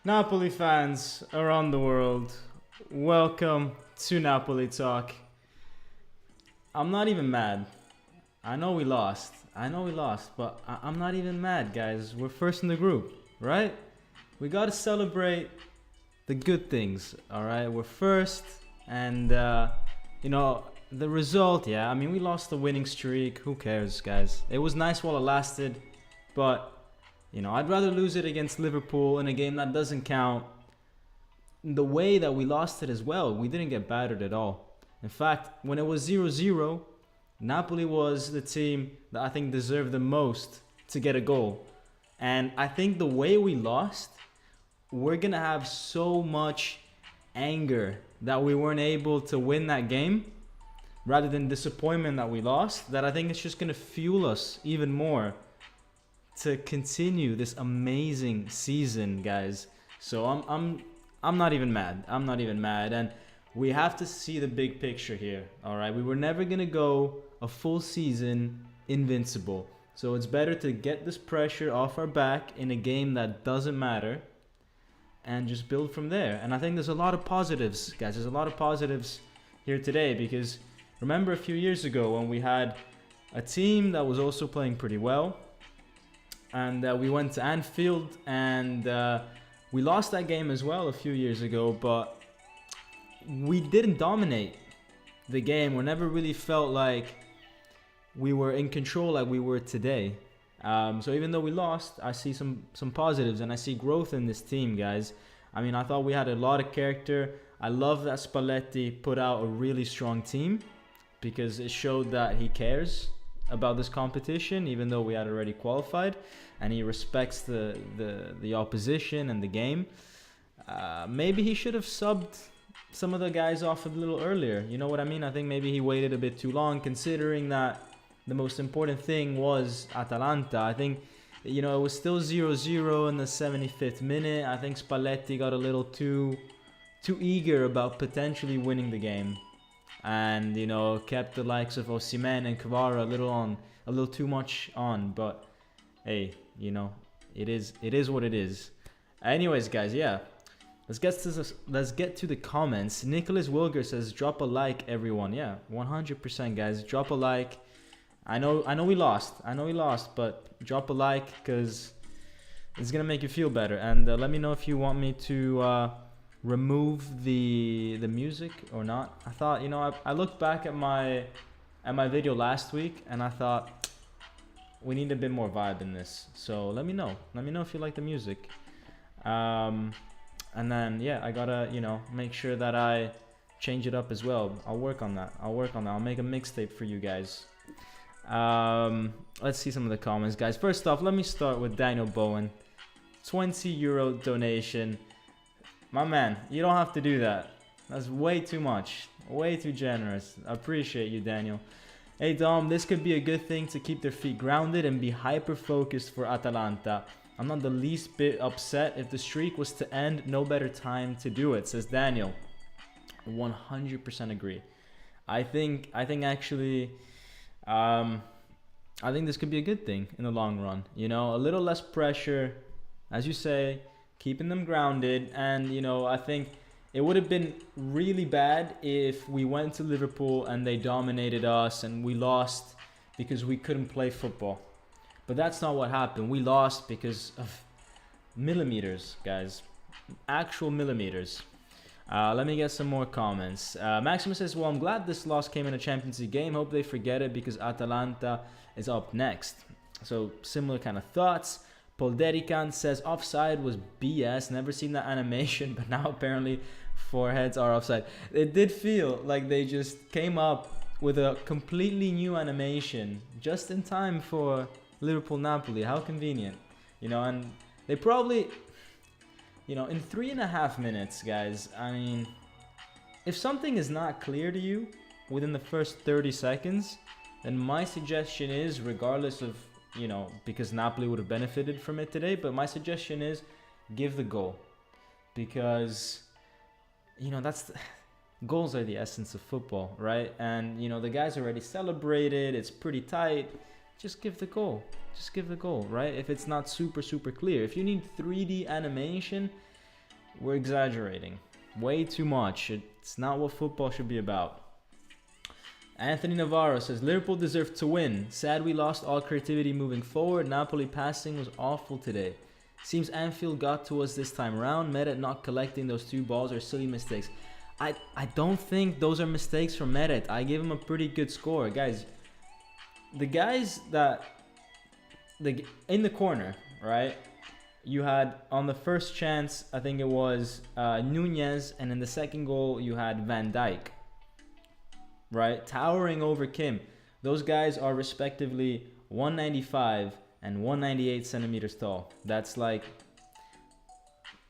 Napoli fans around the world, welcome to Napoli Talk. I'm not even mad. I know we lost. But I'm not even mad, guys. We're first in the group, right? We gotta celebrate the good things, alright? We're first, and, the result, yeah. I mean, we lost the winning streak. Who cares, guys? It was nice while it lasted, but I'd rather lose it against Liverpool in a game that doesn't count. The way that we lost it as well, we didn't get battered at all. In fact, when it was 0-0, Napoli was the team that I think deserved the most to get a goal. And I think the way we lost, we're going to have so much anger that we weren't able to win that game, rather than disappointment that we lost, that I think it's just going to fuel us even more to continue this amazing season, guys. So I'm not even mad. And we have to see the big picture here. All right, we were never gonna go a full season invincible. So it's better to get this pressure off our back in a game that doesn't matter, and just build from there. And I think there's a lot of positives, guys. There's a lot of positives here today, because remember a few years ago when we had a team that was also playing pretty well, and we went to Anfield, and we lost that game as well a few years ago, but we didn't dominate the game. We never really felt like we were in control like we were today. So even though we lost, I see some positives, and I see growth in this team, guys. I mean, I thought we had a lot of character. I love that Spalletti put out a really strong team, because it showed that he cares about this competition, even though we had already qualified, and he respects the opposition and the game. Maybe he should have subbed some of the guys off a little earlier. You know what I mean? I think maybe he waited a bit too long, considering that the most important thing was Atalanta. I think, it was still 0-0 in the 75th minute. I think Spalletti got a little too eager about potentially winning the game, and kept the likes of Osimhen and Kvara a little too much on. But hey, it is what it is. Anyways, guys, yeah, let's get to the comments. Nicholas Wilger says, drop a like, everyone. Yeah, 100%, guys, drop a like. I know we lost, but drop a like, because it's gonna make you feel better. And let me know if you want me to remove the music or not. I thought, I looked back at my video last week, and I thought we need a bit more vibe in this. So let me know if you like the music. And then yeah, I gotta make sure that I change it up as well. I'll work on that. I'll make a mixtape for you guys. Let's see some of the comments, guys. First off, let me start with Daniel Bowen. €20 donation. My man, you don't have to do that. That's way too much. Way too generous. I appreciate you, Daniel. Hey, Dom, this could be a good thing to keep their feet grounded and be hyper-focused for Atalanta. I'm not the least bit upset. If the streak was to end, no better time to do it, says Daniel. 100% agree. I think actually, I think this could be a good thing in the long run. A little less pressure, as you say, keeping them grounded. And I think it would have been really bad if we went to Liverpool and they dominated us and we lost because we couldn't play football. But that's not what happened. We lost because of millimeters, guys. Actual millimeters. Let me get some more comments. Maximus says, well, I'm glad this loss came in a Champions League game. Hope they forget it, because Atalanta is up next. So similar kind of thoughts. Paul Dedican says, offside was BS. Never seen that animation, but now apparently foreheads are offside. It did feel like they just came up with a completely new animation just in time for Liverpool-Napoli. How convenient. And they probably, in 3.5 minutes, guys, I mean, if something is not clear to you within the first 30 seconds, then my suggestion is, regardless of, because Napoli would have benefited from it today, but my suggestion is give the goal, because goals are the essence of football, right? And the guys already celebrated, it's pretty tight. Just give the goal, right? If it's not super clear, if you need 3D animation, we're exaggerating way too much. It's not what football should be about. Anthony Navarro says, Liverpool deserved to win. Sad we lost all creativity moving forward. Napoli passing was awful today. Seems Anfield got to us this time around. Meret not collecting those 2 balls are silly mistakes. I don't think those are mistakes from Meret. I gave him a pretty good score. Guys, the guys that... in the corner, right? You had, on the first chance, I think it was Nunez. And in the second goal, you had Van Dijk. Right? Towering over Kim. Those guys are respectively 195 and 198 centimeters tall. That's like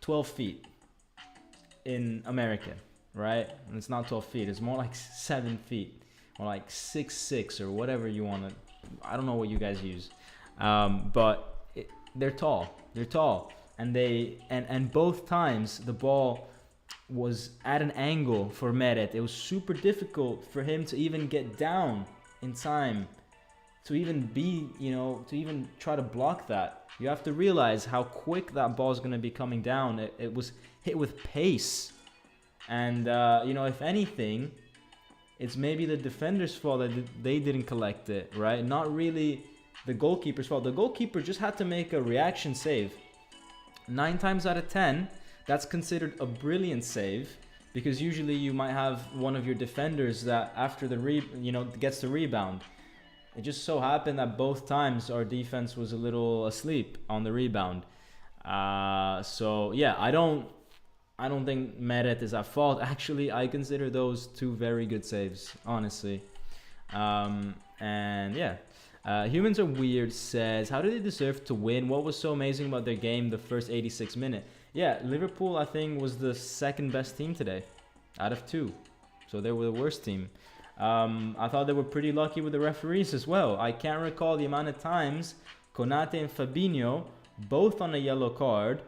12 feet in American, right? And it's not 12 feet. It's more like 7 feet or like 6'6" or whatever you want to. I don't know what you guys use. But they're tall. They're tall. And both times the ball was at an angle for Meret. It was super difficult for him to even get down in time, to even be, to even try to block that. You have to realize how quick that ball is going to be coming down. It was hit with pace. And, if anything, it's maybe the defender's fault that they didn't collect it, right? Not really the goalkeeper's fault. The goalkeeper just had to make a reaction save. 9 times out of 10, that's considered a brilliant save, because usually you might have one of your defenders that after the gets the rebound. It just so happened that both times our defense was a little asleep on the rebound. So yeah, I don't think Meret is at fault. Actually, I consider those 2 very good saves, honestly. And yeah. Humans Are Weird says, how did they deserve to win? What was so amazing about their game the first 86 minutes? Yeah, Liverpool, I think, was the second best team today out of 2. So they were the worst team. I thought they were pretty lucky with the referees as well. I can't recall the amount of times Konate and Fabinho, both on a yellow card,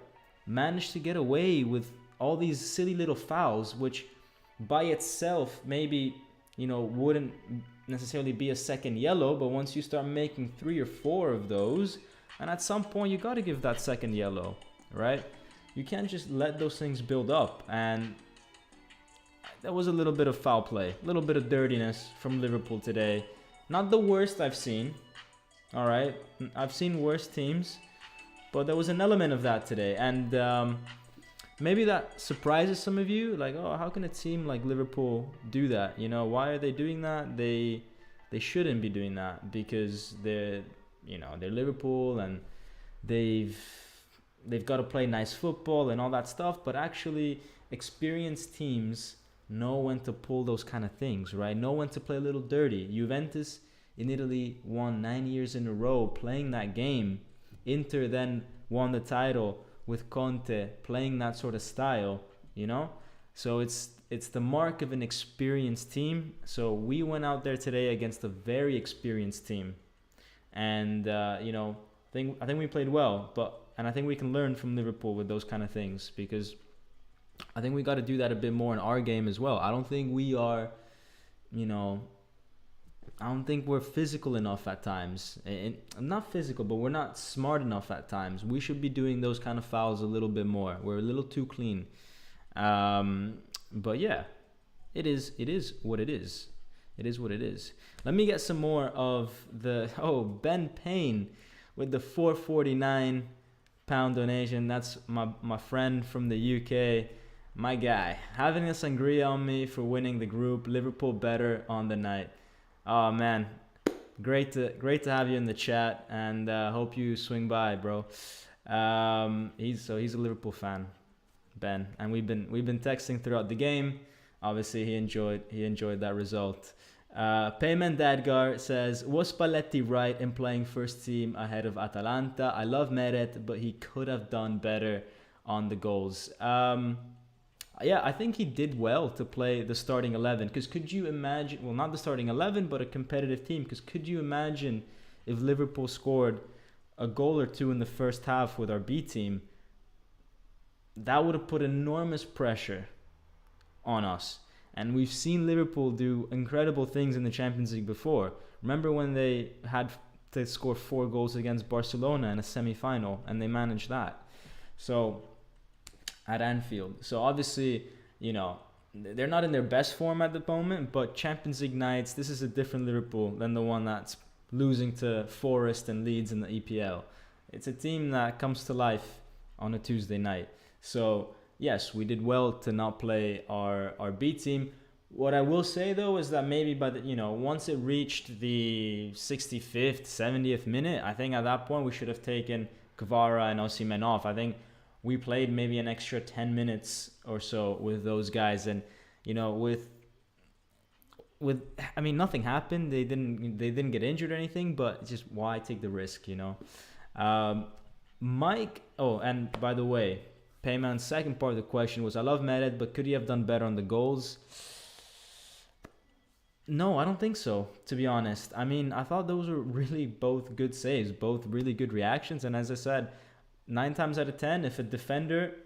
managed to get away with all these silly little fouls, which by itself maybe, wouldn't necessarily be a second yellow, but once you start making 3 or 4 of those, and at some point you got to give that second yellow, right? You can't just let those things build up. And there was a little bit of foul play, a little bit of dirtiness from Liverpool today. Not the worst I've seen, all right? I've seen worse teams, but there was an element of that today. And maybe that surprises some of you, like, oh, how can a team like Liverpool do that? Why are they doing that? They shouldn't be doing that, because they're Liverpool and they've got to play nice football and all that stuff. But actually, experienced teams know when to pull those kind of things, right? Know when to play a little dirty. Juventus in Italy won 9 years in a row playing that game. Inter then won the title with Conte playing that sort of style, So it's the mark of an experienced team. So we went out there today against a very experienced team. And, I think we played well. And I think we can learn from Liverpool with those kind of things, because I think we got to do that a bit more in our game as well. I don't think we are, I don't think we're physical enough at times. I'm not physical, but we're not smart enough at times. We should be doing those kind of fouls a little bit more. We're a little too clean. But yeah, it is what it is. It is what it is. Let me get some more of the... Oh, Ben Payne with the £4.49 donation. That's my friend from the UK. My guy. Having a sangria on me for winning the group. Liverpool better on the night. Oh, man. Great to have you in the chat. And hope you swing by, bro. He's a Liverpool fan, Ben. And we've been texting throughout the game. Obviously, he enjoyed that result. Payman Dadgar says, was Spalletti right in playing first team ahead of Atalanta? I love Meret, but he could have done better on the goals. Yeah, I think he did well to play the starting 11. Because could you imagine, well, not the starting 11, but a competitive team. Because could you imagine if Liverpool scored a goal or 2 in the first half with our B team? That would have put enormous pressure on us. And we've seen Liverpool do incredible things in the Champions League before. Remember when they had to score 4 goals against Barcelona in a semi-final, and they managed that. So at Anfield. So obviously, you know, they're not in their best form at the moment, but Champions League nights, this is a different Liverpool than the one that's losing to Forest and Leeds in the EPL. It's a team that comes to life on a Tuesday night. So yes, we did well to not play our B team. What I will say though is that maybe by the, once it reached the 65th, 70th minute, I think at that point we should have taken Kvara and Osimhen off. I think we played maybe an extra 10 minutes or so with those guys, and I mean, nothing happened. They didn't get injured or anything, but it's just, why take the risk, Mike. Oh, and by the way, Payman's second part of the question was, I love Meret, but could he have done better on the goals? No, I don't think so, to be honest. I mean, I thought those were really both good saves, both really good reactions. And as I said, 9 times out of 10, if a defender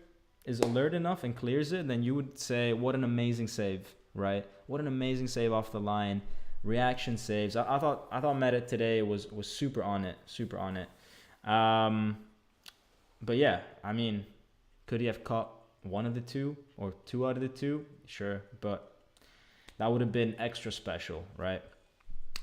is alert enough and clears it, then you would say, what an amazing save, right? What an amazing save off the line. Reaction saves. I thought Meret today was super on it. But yeah, I mean, could he have caught one of the two or 2 out of the 2? Sure, but that would have been extra special, right?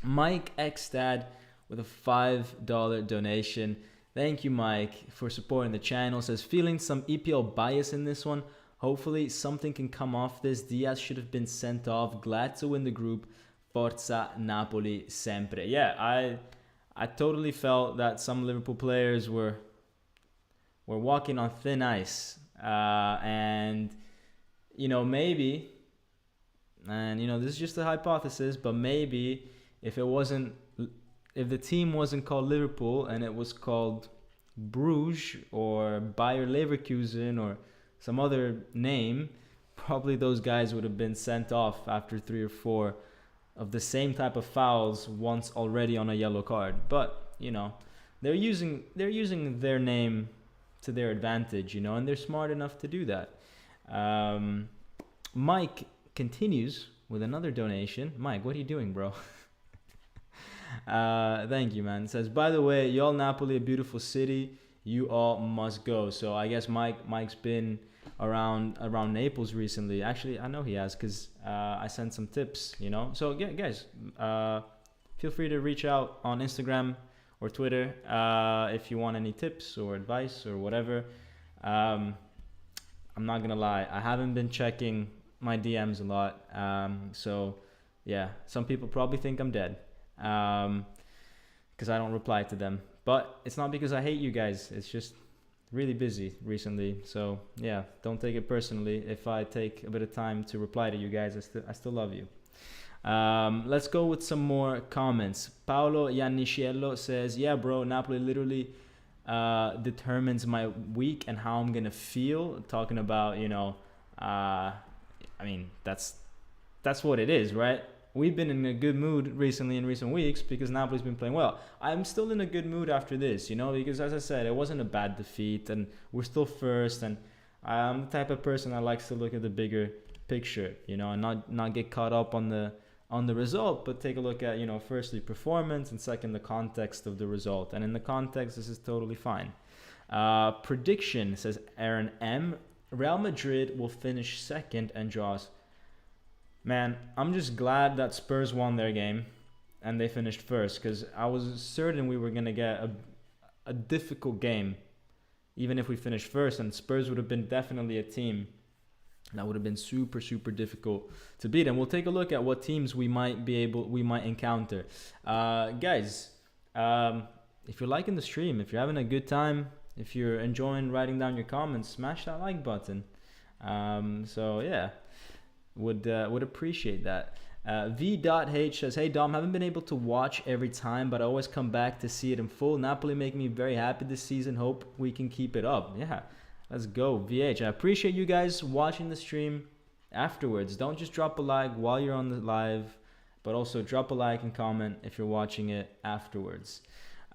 Mike Xstad with a $5 donation. Thank you, Mike, for supporting the channel. Says, feeling some EPL bias in this one. Hopefully something can come off this. Diaz should have been sent off. Glad to win the group. Forza Napoli sempre. Yeah, I totally felt that some Liverpool players were walking on thin ice. And, maybe... And, this is just a hypothesis, but maybe if the team wasn't called Liverpool and it was called Bruges or Bayer Leverkusen or some other name, probably those guys would have been sent off after 3 or 4 of the same type of fouls once already on a yellow card. But, they're using their name to their advantage, and they're smart enough to do that. Mike continues with another donation. Mike, what are you doing, bro? Thank you, man. It says, by the way, y'all, Napoli, a beautiful city. You all must go. So I guess Mike's been around Naples recently. Actually, I know he has, because I sent some tips, So yeah, guys, feel free to reach out on Instagram or Twitter if you want any tips or advice or whatever. I'm not gonna lie, I haven't been checking my DMs a lot, so yeah, some people probably think I'm dead because I don't reply to them, but it's not because I hate you guys. It's just really busy recently, so yeah, don't take it personally if I take a bit of time to reply to you guys. I still love you. Let's go with some more comments. Paolo Iannisciello says, yeah, bro, Napoli literally determines my week and how I'm gonna feel. Talking about, I mean, that's what it is, right? We've been in a good mood recently in recent weeks because Napoli's been playing well. I'm still in a good mood after this, because as I said, it wasn't a bad defeat and we're still first, and I'm the type of person that likes to look at the bigger picture, and not get caught up on the result, but take a look at, firstly performance, and second the context of the result. And in the context, this is totally fine. Prediction, says Aaron M. Real Madrid will finish second and draws. Man, I'm just glad that Spurs won their game and they finished first, because I was certain we were going to get a difficult game even if we finished first, and Spurs would have been definitely a team that would have been super, super difficult to beat. And we'll take a look at what teams we might encounter. Guys, if you're liking the stream, if you're having a good time, if you're enjoying writing down your comments, smash that like button. So yeah, would appreciate that. V.H says, hey Dom, haven't been able to watch every time, but I always come back to see it in full. Napoli make me very happy this season. Hope we can keep it up. Yeah, let's go, VH. I appreciate you guys watching the stream afterwards. Don't just drop a like while you're on the live, but also drop a like and comment if you're watching it afterwards.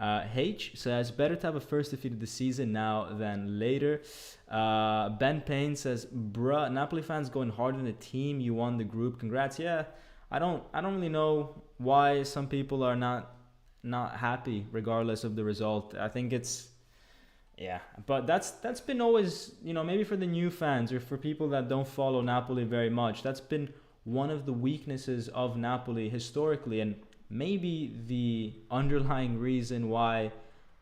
H says, better to have a first defeat of the season now than later. Ben Payne says, bruh, Napoli fans going hard in the team. You won the group. Congrats. Yeah, I don't really know why some people are not happy regardless of the result. I think it's Yeah, but that's been always, maybe for the new fans or for people that don't follow Napoli very much, that's been one of the weaknesses of Napoli historically, and maybe the underlying reason why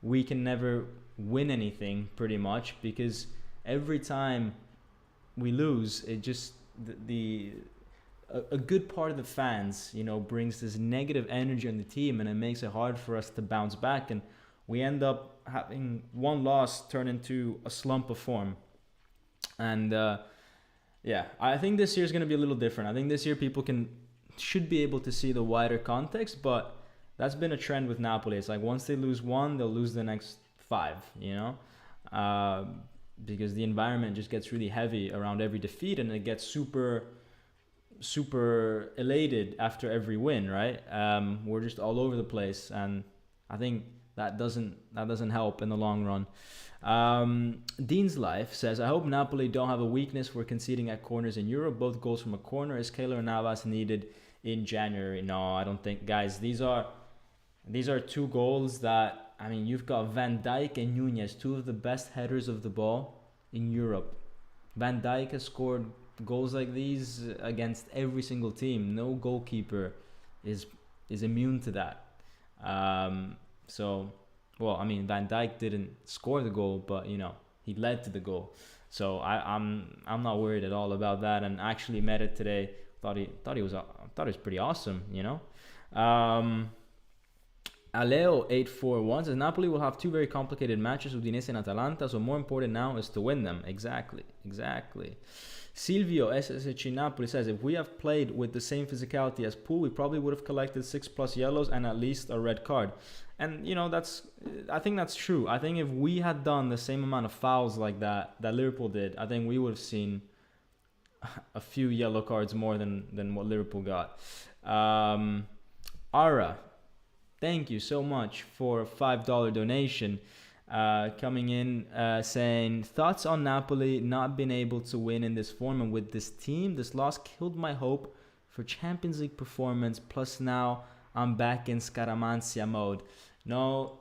we can never win anything pretty much, because every time we lose, it just the a good part of the fans, brings this negative energy on the team, and it makes it hard for us to bounce back, and we end up having one loss turn into a slump of form. And yeah, I think this year is going to be a little different. I think this year people should be able to see the wider context, but that's been a trend with Napoli. It's like once they lose one, they'll lose the next five, because the environment just gets really heavy around every defeat, and it gets super elated after every win, right? We're just all over the place, and I think that doesn't help in the long run. Dean's Life says, I hope Napoli don't have a weakness for conceding at corners in Europe. Both goals from a corner. Is Keylor Navas needed in January? No, I don't think, guys. These are two goals that, you've got Van Dijk and Nunez, two of the best headers of the ball in Europe. Van Dijk has scored goals like these against every single team. No goalkeeper is immune to that. Van Dijk didn't score the goal, but he led to the goal. So I'm not worried at all about that. And actually met it today. Thought he was pretty awesome. Aleo841 says Napoli will have two very complicated matches with Udinese and Atalanta, so more important now is to win them. Exactly. Silvio SSC Napoli says, if we have played with the same physicality as Pool, we probably would have collected 6+ yellows and at least a red card. And I think that's true. I think if we had done the same amount of fouls like that Liverpool did, I think we would have seen a few yellow cards more than what Liverpool got. Ara, thank you so much for a $5 donation. Coming in saying, thoughts on Napoli not being able to win in this form and with this team. This loss killed my hope for Champions League performance. Plus now I'm back in Scaramanzia mode. No,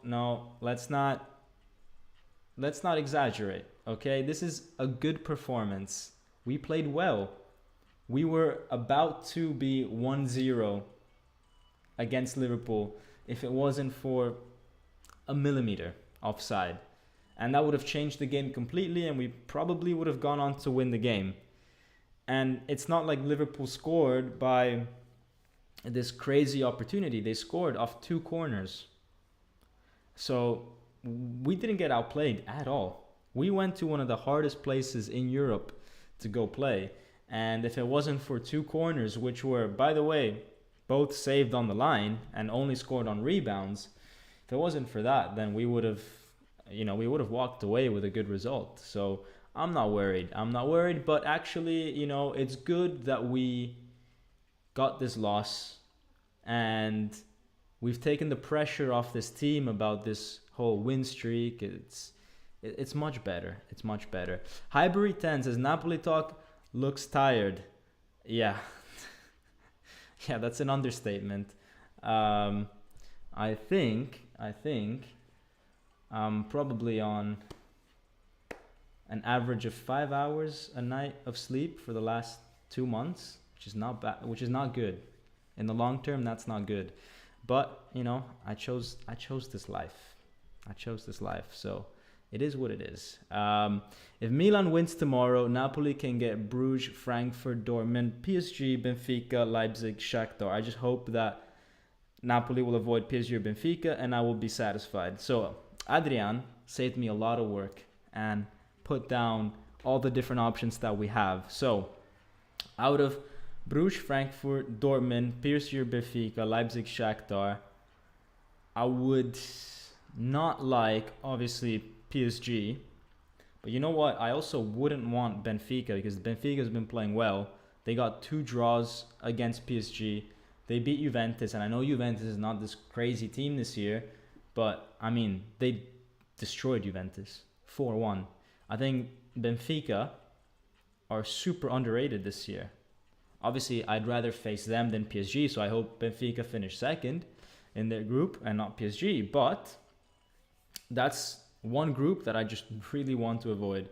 let's not exaggerate, okay? This is a good performance. We played well. We were about to be 1-0 against Liverpool if it wasn't for a millimeter offside, and that would have changed the game completely, and we probably would have gone on to win the game. And it's not like Liverpool scored by this crazy opportunity. They scored off 2 corners. So we didn't get outplayed at all. We went to one of the hardest places in Europe to go play, and if it wasn't for 2 corners, which were, by the way, both saved on the line and only scored on rebounds, if it wasn't for that, then we would have walked away with a good result. So I'm not worried, but actually, it's good that we got this loss and we've taken the pressure off this team about this whole win streak. It's much better. Highbury 10 says, Napoli talk looks tired. Yeah. Yeah, that's an understatement. I think I'm probably on an average of 5 hours a night of sleep for the last 2 months, which is not bad, which is not good. In the long term, that's not good. But, I chose this life. So it is what it is. If Milan wins tomorrow, Napoli can get Bruges, Frankfurt, Dortmund, PSG, Benfica, Leipzig, Shakhtar. I just hope that Napoli will avoid PSG or Benfica, and I will be satisfied. So Adrian saved me a lot of work and put down all the different options that we have. So out of Bruges, Frankfurt, Dortmund, PSG or Benfica, Leipzig, Shakhtar, I would not like, obviously, PSG. But you know what? I also wouldn't want Benfica, because Benfica has been playing well. They got 2 draws against PSG. They beat Juventus, and I know Juventus is not this crazy team this year, but, they destroyed Juventus 4-1. I think Benfica are super underrated this year. Obviously, I'd rather face them than PSG, so I hope Benfica finish second in their group and not PSG. But that's one group that I just really want to avoid.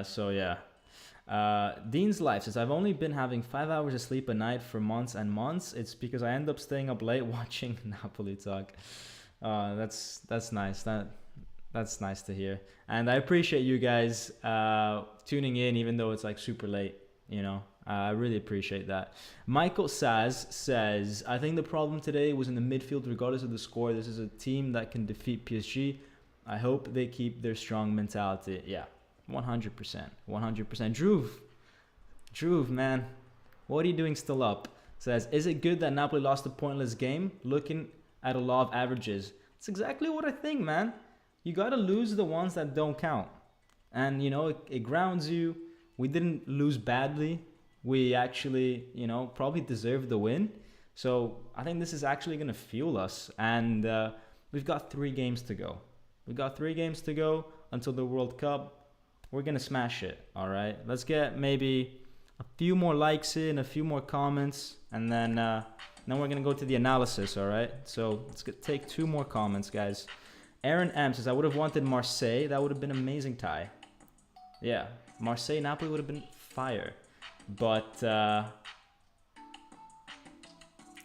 So yeah. Dean's Life says, I've only been having 5 hours of sleep a night for months and months. It's because I end up staying up late watching Napoli talk. That's nice. That's nice to hear. And I appreciate you guys tuning in, even though it's like super late, you know. I really appreciate that. Michael Saz says, I think the problem today was in the midfield regardless of the score. This is a team that can defeat PSG. I hope they keep their strong mentality. Yeah, 100%. 100%. Dhruv, man, what are you doing still up? Says, is it good that Napoli lost a pointless game? Looking at a law of averages. It's exactly what I think, man. You got to lose the ones that don't count. And, you know, it grounds you. We didn't lose badly. We actually, you know, probably deserved the win. So I think this is actually going to fuel us. And we've got 3 games to go. We've got 3 games to go until the World Cup. We're going to smash it, all right? Let's get maybe a few more likes in, a few more comments, and then we're going to go to the analysis, all right? So let's take 2 more comments, guys. Aaron M says, I would have wanted Marseille. That would have been an amazing tie. Yeah, Marseille-Napoli would have been fire. But,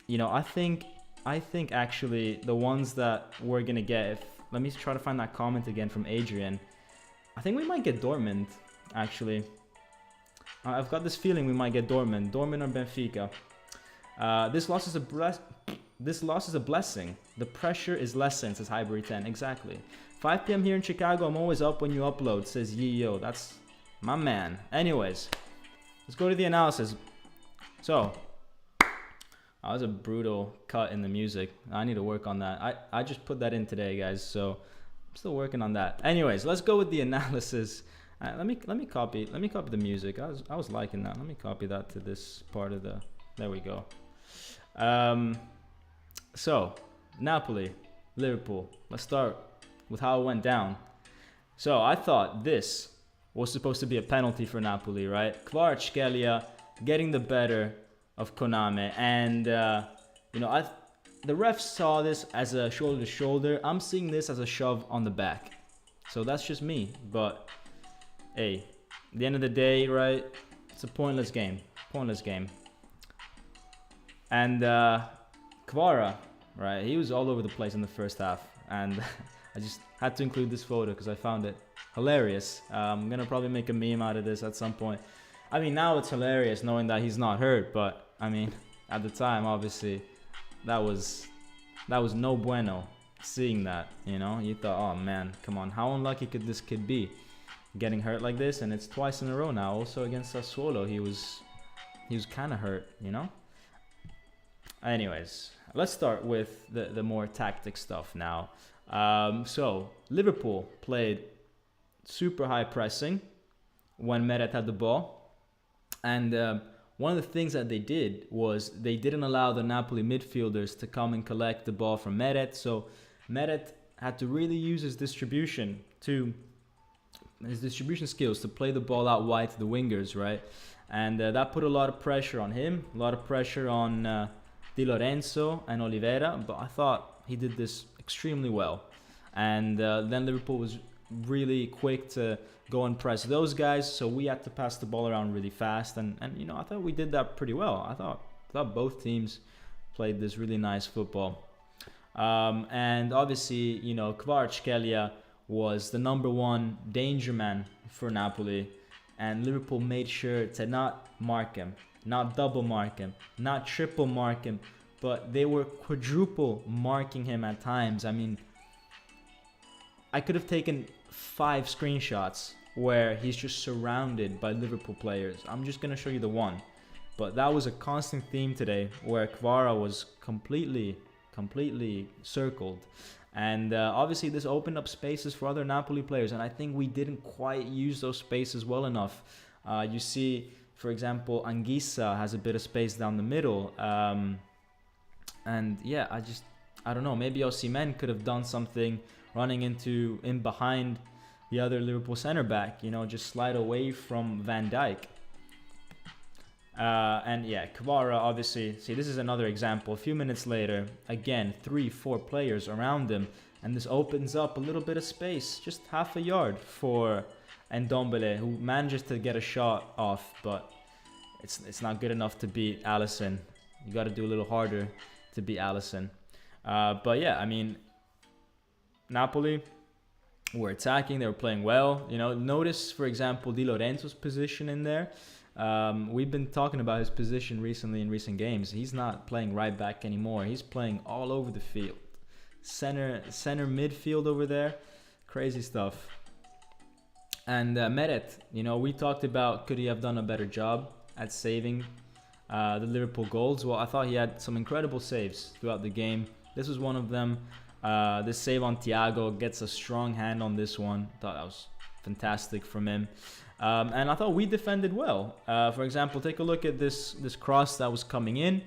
you know, I think actually the ones that we're going to get, let me try to find that comment again from Adrian. I think we might get Dortmund, actually. I've got this feeling we might get Dortmund or Benfica. This loss is a blessing. The pressure is lessened, says Highbury 10. Exactly. 5 p.m. here in Chicago. I'm always up when you upload, says Yo. That's my man. Anyways, let's go to the analysis. So, that was a brutal cut in the music. I need to work on that. I just put that in today, guys. So, I'm still working on that. Anyways, let's go with the analysis. Let me copy the music. I was liking that. Let me copy that to this part of the. There we go. So Napoli, Liverpool. Let's start with how it went down. So I thought this was supposed to be a penalty for Napoli, right? Kvaratskhelia getting the better of Koname, and you know, the refs saw this as a shoulder to shoulder. I'm seeing this as a shove on the back. So that's just me, but hey, at the end of the day, right? It's a pointless game. And Kvara, right? He was all over the place in the first half, and I just had to include this photo because I found it hilarious. I'm gonna probably make a meme out of this at some point. I mean, now it's hilarious knowing that he's not hurt, but I mean, at the time, obviously, that was no bueno. Seeing that, you know, you thought, oh man, come on, how unlucky could this kid be getting hurt like this? And it's twice in a row now. Also against Sassuolo, he was kind of hurt, you know. Anyways, let's start with the more tactic stuff now. So Liverpool played super high pressing when Meret had the ball, and one of the things that they did was they didn't allow the Napoli midfielders to come and collect the ball from Meret. So Meret had to really use his distribution skills to play the ball out wide to the wingers, right? And that put a lot of pressure on him, a lot of pressure on Di Lorenzo and Oliveira, but I thought he did this extremely well. And then Liverpool was really quick to go and press those guys, so we had to pass the ball around really fast, and you know, I thought we did that pretty well. I thought both teams played this really nice football. And obviously, you know, Kvaratskhelia was the number 1 danger man for Napoli, and Liverpool made sure to not mark him, not double mark him, not triple mark him, but they were quadruple marking him at times. I mean, I could have taken 5 screenshots where he's just surrounded by Liverpool players. I'm just going to show you the one. But that was a constant theme today where Kvara was completely circled. And obviously this opened up spaces for other Napoli players, and I think we didn't quite use those spaces well enough. You see, for example, Anguissa has a bit of space down the middle. And yeah, I don't know, maybe Osimhen could have done something running in behind the other Liverpool center back, you know, just slide away from Van Dijk. And yeah, Kvara, obviously, see, this is another example. A few minutes later, again, 3-4 players around him, And this opens up a little bit of space, just half a yard for Ndombele, who manages to get a shot off, but it's not good enough to beat Alisson. You got to do a little harder to beat Alisson. But yeah, I mean, Napoli were attacking. They were playing well. You know, notice, for example, Di Lorenzo's position in there. We've been talking about his position recently in recent games. He's not playing right back anymore. He's playing all over the field. Center midfield over there. Crazy stuff. And Meret, you know, we talked about could he have done a better job at saving the Liverpool goals. Well, I thought he had some incredible saves throughout the game. This was one of them. This save on Thiago, gets a strong hand on this one. Thought that was fantastic from him. And I thought we defended well. For example, take a look at this cross that was coming in.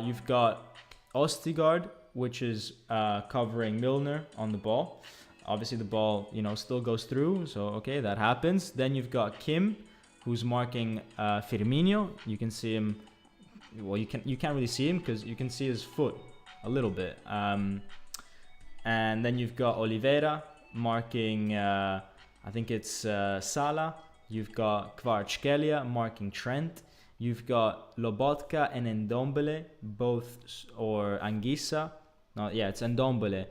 You've got Ostigard, which is covering Milner on the ball. Obviously, the ball, you know, still goes through. So, okay, that happens. Then you've got Kim, who's marking Firmino. You can see him. Well, you can't really see him because you can see his foot a little bit. And then you've got Oliveira marking, I think it's Salah. You've got Kvaratskhelia marking Trent. You've got Lobotka and Ndombele, both, or Anguissa. No, yeah, it's Ndombele,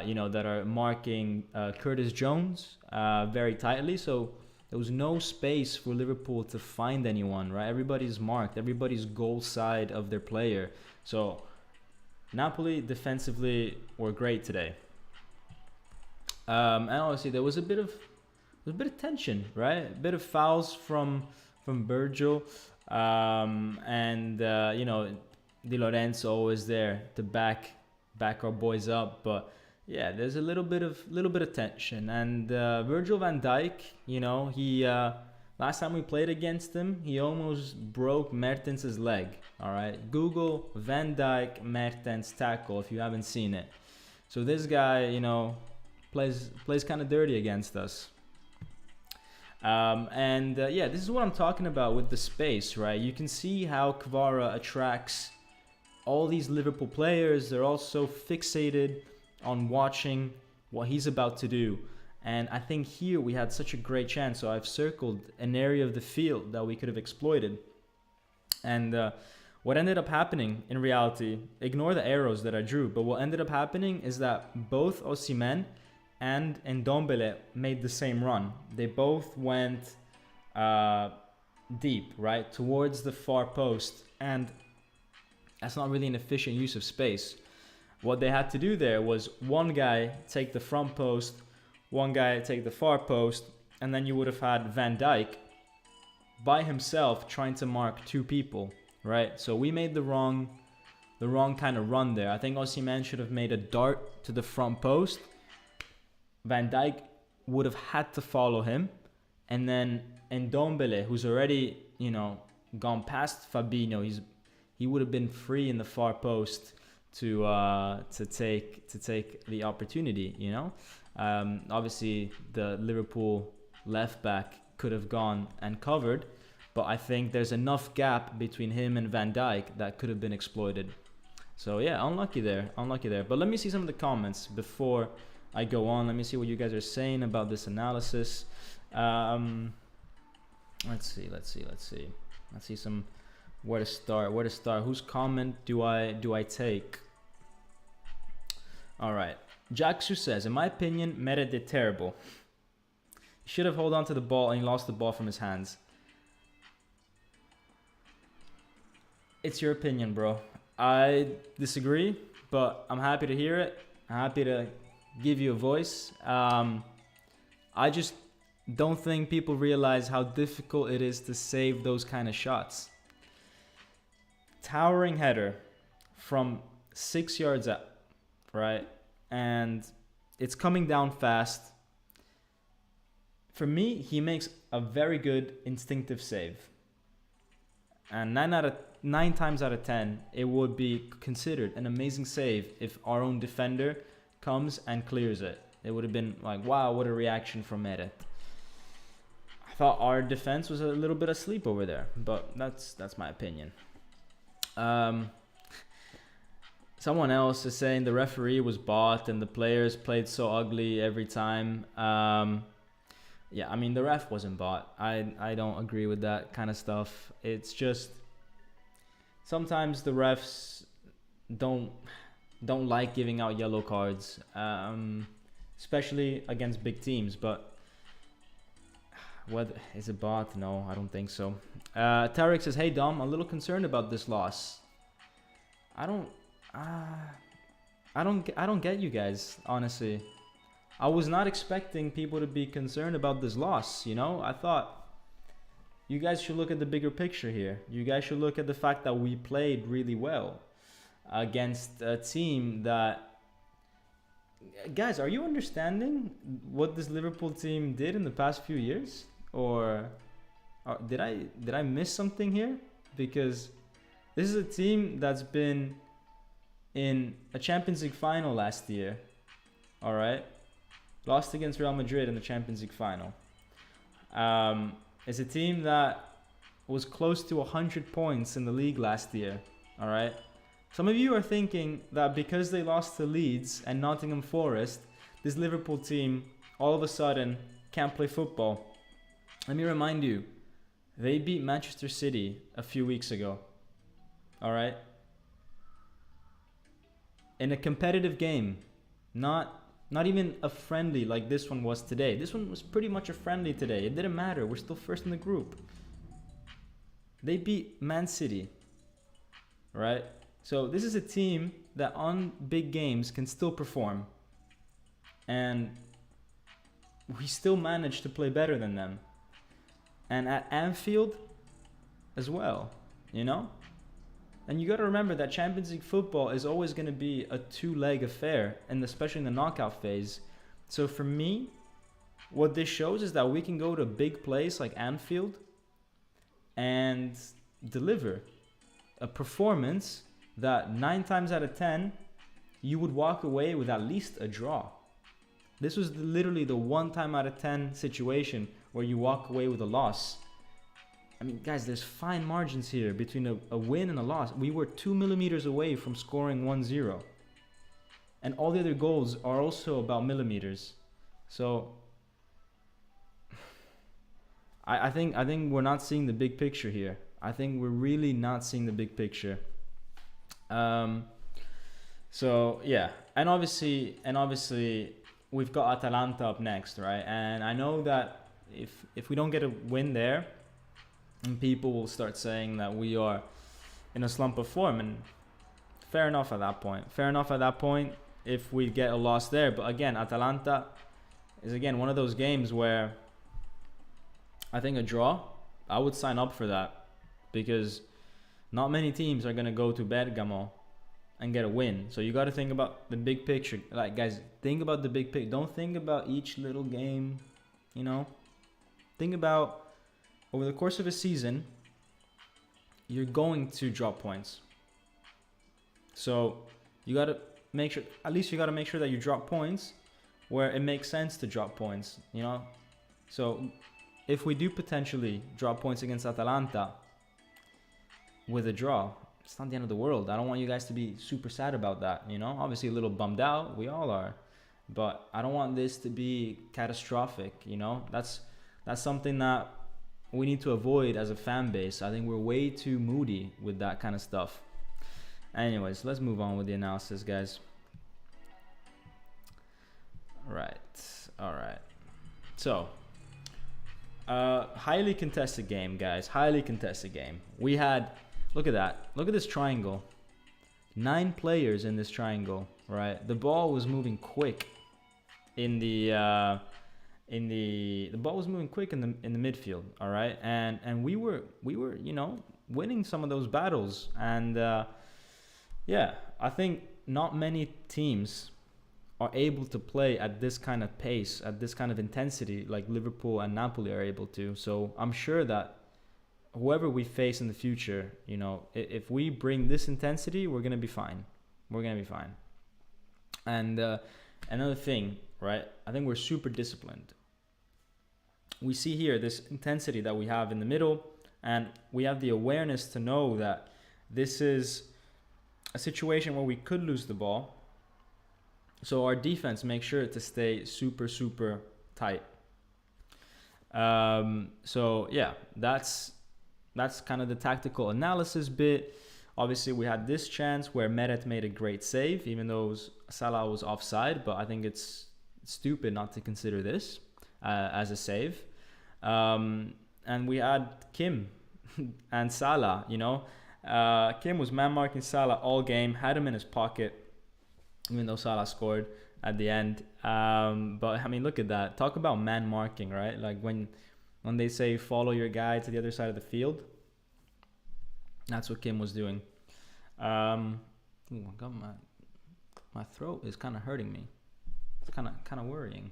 you know, that are marking Curtis Jones very tightly. So there was no space for Liverpool to find anyone, right? Everybody's marked. Everybody's goal side of their player. So Napoli defensively were great today. And obviously there was a bit of tension, right? A bit of fouls from Virgil. And you know, Di Lorenzo always there to back our boys up, but yeah, there's a little bit of tension. And Virgil van Dijk, you know, he last time we played against him, he almost broke Mertens' leg. All right, Google Van Dijk Mertens tackle if you haven't seen it. So this guy, you know, plays kind of dirty against us. Yeah, this is what I'm talking about with the space, right? You can see how Kvara attracts all these Liverpool players. They're all so fixated on watching what he's about to do. And I think here we had such a great chance. So I've circled an area of the field that we could have exploited. And what ended up happening in reality, ignore the arrows that I drew, but what ended up happening is that both Osimhen and Ndombele made the same run. They both went deep, right, towards the far post. And that's not really an efficient use of space. What they had to do there was one guy take the front post, one guy take the far post, and then you would have had Van Dijk by himself trying to mark two people, right? So we made the wrong kind of run there. I think Osimhen should have made a dart to the front post. Van Dijk would have had to follow him, and then Ndombele, who's already, you know, gone past Fabinho, he would have been free in the far post to take the opportunity, you know. Obviously the Liverpool left back could have gone and covered, but I think there's enough gap between him and Van Dijk that could have been exploited. So yeah, unlucky there. But let me see some of the comments before I go on. Let me see what you guys are saying about this analysis. Let's see some where to start. Whose comment do I take? All right. Jacksu says, in my opinion, Meret did terrible. He should have held on to the ball and he lost the ball from his hands. It's your opinion, bro. I disagree, but I'm happy to hear it. I'm happy to give you a voice. I just don't think people realize how difficult it is to save those kind of shots. Towering header from 6 yards up, right? And it's coming down fast. For me, he makes a very good instinctive save. And 9 times out of 10, it would be considered an amazing save if our own defender comes and clears it. It would have been like, wow, what a reaction from Meret. I thought our defense was a little bit asleep over there, but that's my opinion. Someone else is saying the referee was bought and the players played so ugly every time. Yeah, I mean the ref wasn't bought. I don't agree with that kind of stuff. It's just sometimes the refs don't don't like giving out yellow cards, especially against big teams. But what is it bought? No, I don't think so. Tarek says, "Hey Dom, a little concerned about this loss. I don't, I don't get you guys. Honestly, I was not expecting people to be concerned about this loss. You know, I thought you guys should look at the bigger picture here. You guys should look at the fact that we played really well against a team that." Guys, are you understanding what this Liverpool team did in the past few years, or did I miss something here? Because this is a team that's been in a Champions League final last year. All right, lost against Real Madrid in the Champions League final. It's a team that was close to 100 points in the league last year. All right. Some of you are thinking that because they lost to Leeds and Nottingham Forest, this Liverpool team all of a sudden can't play football. Let me remind you, they beat Manchester City a few weeks ago. All right? In a competitive game, not even a friendly like this one was today. This one was pretty much a friendly today. It didn't matter. We're still first in the group. They beat Man City. Right? So this is a team that on big games can still perform. And we still managed to play better than them. And at Anfield as well, you know? And you got to remember that Champions League football is always going to be a two-leg affair, and especially in the knockout phase. So for me, what this shows is that we can go to a big place like Anfield and deliver a performance that 9 times out of 10 you would walk away with at least a draw. This was literally the 1 time out of 10 situation where you walk away with a loss. I mean, guys, there's fine margins here between a win and a loss. We were 2 millimeters away from scoring 1-0. And all the other goals are also about millimeters. So I think we're not seeing the big picture here. I think we're really not seeing the big picture. So yeah, and obviously we've got Atalanta up next, right? And I know that if we don't get a win there, and people will start saying that we are in a slump of form, and fair enough at that point. If we get a loss there, but again, Atalanta is again one of those games where I think a draw, I would sign up for that, because not many teams are going to go to Bergamo and get a win. So you got to think about the big picture. Like, guys, think about the big picture. Don't think about each little game, you know. Think about over the course of a season, you're going to drop points. So you got to make sure, at least you got to make sure that you drop points where it makes sense to drop points, you know. So if we do potentially drop points against Atalanta with a draw, it's not the end of the world. I don't want you guys to be super sad about that, you know. Obviously a little bummed out, we all are, but I don't want this to be catastrophic, you know. That's something that we need to avoid as a fan base. I think we're way too moody with that kind of stuff. Anyways, let's move on with the analysis, guys. All right. So highly contested game, guys. Highly contested game. We had, look at that. Look at this triangle. 9 players in this triangle, right? The ball was moving quick in the ball was moving quick in the midfield, all right? And we were, you know, winning some of those battles. And yeah, I think not many teams are able to play at this kind of pace, at this kind of intensity, like Liverpool and Napoli are able to. So I'm sure that whoever we face in the future, you know, if we bring this intensity, we're going to be fine. We're going to be fine. And another thing, right? I think we're super disciplined. We see here this intensity that we have in the middle, and we have the awareness to know that this is a situation where we could lose the ball. So our defense makes sure to stay super, super tight. So yeah, that's kind of the tactical analysis bit. Obviously, we had this chance where Meret made a great save, even though Salah was offside. But I think it's stupid not to consider this as a save. And we had Kim and Salah. Kim was man marking Salah all game, had him in his pocket, even though Salah scored at the end. But I mean, look at that. Talk about man marking, right? Like when they say follow your guy to the other side of the field, that's what Kim was doing. Oh my God, my throat is kind of hurting me. It's kind of worrying.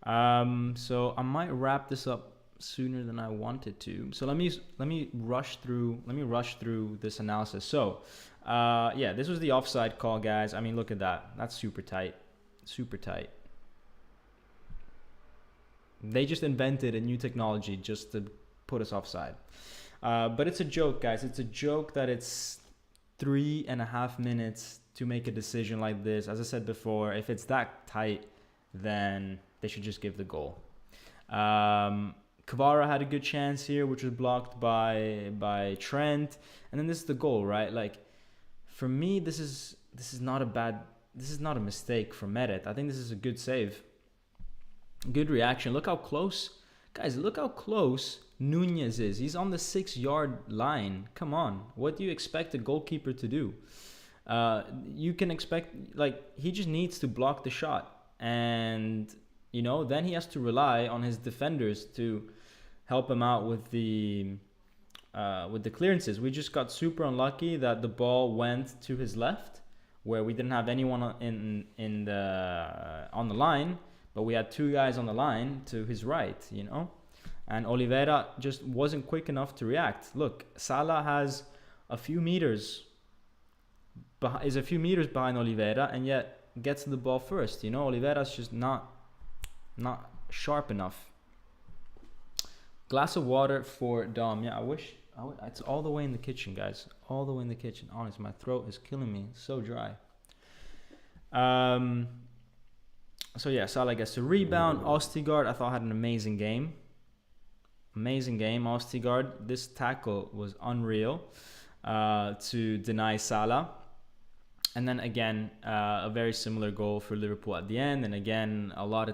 So I might wrap this up sooner than I wanted to. So let me rush through this analysis. So yeah, this was the offside call, guys. I mean, look at that. That's super tight. Super tight. They just invented a new technology just to put us offside. But it's a joke, guys. It's a joke that it's 3.5 minutes to make a decision like this. As I said before, if it's that tight, then they should just give the goal. Kvara had a good chance here, which was blocked by Trent, and then this is the goal, right? Like, for me, this is not a mistake from Meret. I think this is a good save. Good reaction. Look how close, guys. Look how close Nunez is. He's on the 6-yard line. Come on, what do you expect a goalkeeper to do? You can expect, like, he just needs to block the shot, and then he has to rely on his defenders to help him out with the clearances. We just got super unlucky that the ball went to his left, where we didn't have anyone on the line, but we had 2 guys on the line to his right, and Oliveira just wasn't quick enough to react. Look, Salah has a few meters behind Oliveira, and yet gets the ball first. Oliveira's just not sharp enough. Glass of water for Dom. Yeah, I wish it's all the way in the kitchen, guys. All the way in the kitchen. Honestly, my throat is killing me. It's so dry. So yeah, Salah gets the rebound. Ostigard, I thought, had an amazing game. Ostigard, this tackle was unreal to deny Salah. And then again, a very similar goal for Liverpool at the end. And again, a lot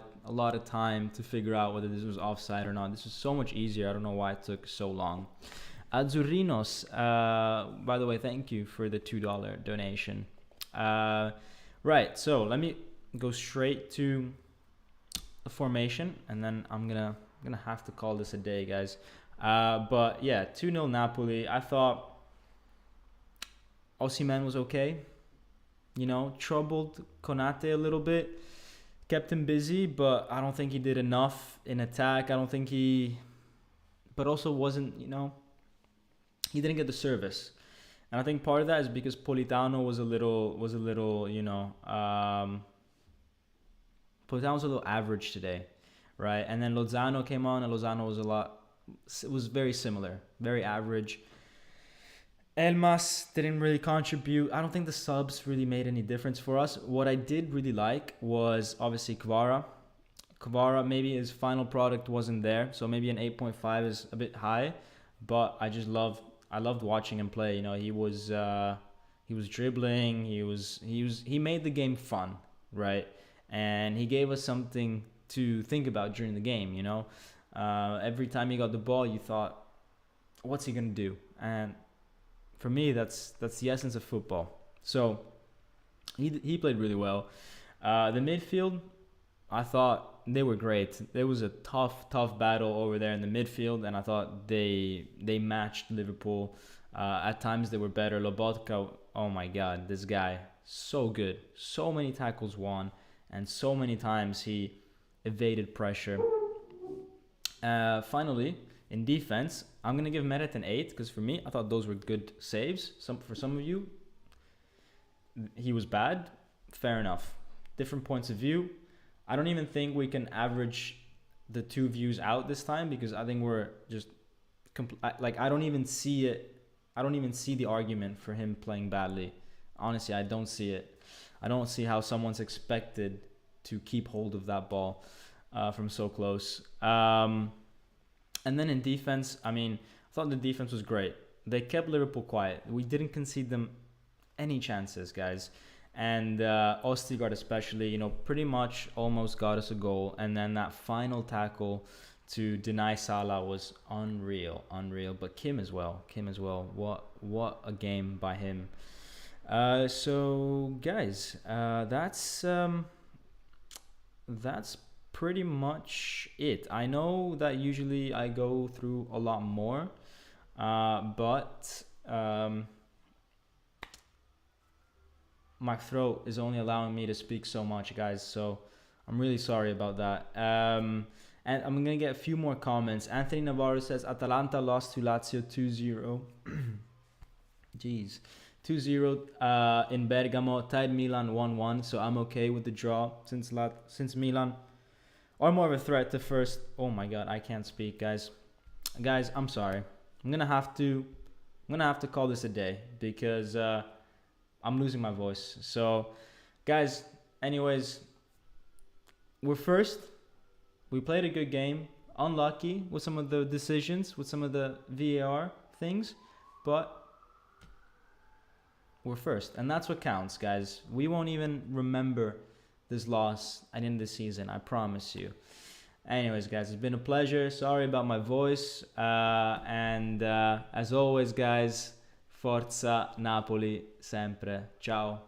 of time to figure out whether this was offside or not. This was so much easier. I don't know why it took so long. Azurinos, by the way, thank you for the $2 donation. Right, so let me go straight to the formation, and then I'm gonna have to call this a day, guys. But yeah, 2-0 Napoli. I thought Osimhen was okay. Troubled Konate a little bit, kept him busy, but I don't think he did enough in attack. But also wasn't, he didn't get the service. And I think part of that is because Politano was a little, Politano was a little average today, right? And then Lozano came on, and Lozano was very similar, very average. Elmas didn't really contribute. I don't think the subs really made any difference for us. What I did really like was obviously Kvara. Kvara, maybe his final product wasn't there, so maybe an 8.5 is a bit high, but I loved watching him play. He was dribbling. He made the game fun, right? And he gave us something to think about during the game. Every time he got the ball, you thought, what's he gonna do? And for me, that's the essence of football. So he played really well. The midfield, I thought they were great. There was a tough battle over there in the midfield, and I thought they matched Liverpool. At times they were better. Lobotka, oh my God, this guy, so good. So many tackles won, and so many times he evaded pressure. Finally, in defense, I'm going to give Meret an 8, because for me, I thought those were good saves. For some of you, he was bad. Fair enough. Different points of view. I don't even think we can average the 2 views out this time, because I think we're just... I don't even see it. I don't even see the argument for him playing badly. Honestly, I don't see it. I don't see how someone's expected to keep hold of that ball from so close. And then in defense, I mean, I thought the defense was great. They kept Liverpool quiet. We didn't concede them any chances, guys. And Ostigard especially, you know, pretty much almost got us a goal. And then that final tackle to deny Salah was unreal. But Kim as well. What a game by him. So guys, that's pretty much it. I know that usually I go through a lot more, but my throat is only allowing me to speak so much, guys, so I'm really sorry about that. And I'm gonna get a few more comments. Anthony Navarro says Atalanta lost to Lazio 2-0. Jeez. 2-0 in Bergamo, tied Milan 1-1, so I'm okay with the draw since Milan are more of a threat to first. Oh my god, I can't speak, guys. Guys, I'm sorry. I'm gonna have to call this a day because I'm losing my voice. So, guys, anyways, we're first. We played a good game. Unlucky with some of the decisions, with some of the VAR things, but we're first, and that's what counts, guys. We won't even remember this loss at the end of the season, I promise you. Anyways, guys, it's been a pleasure. Sorry about my voice, and as always, guys, Forza Napoli sempre. Ciao.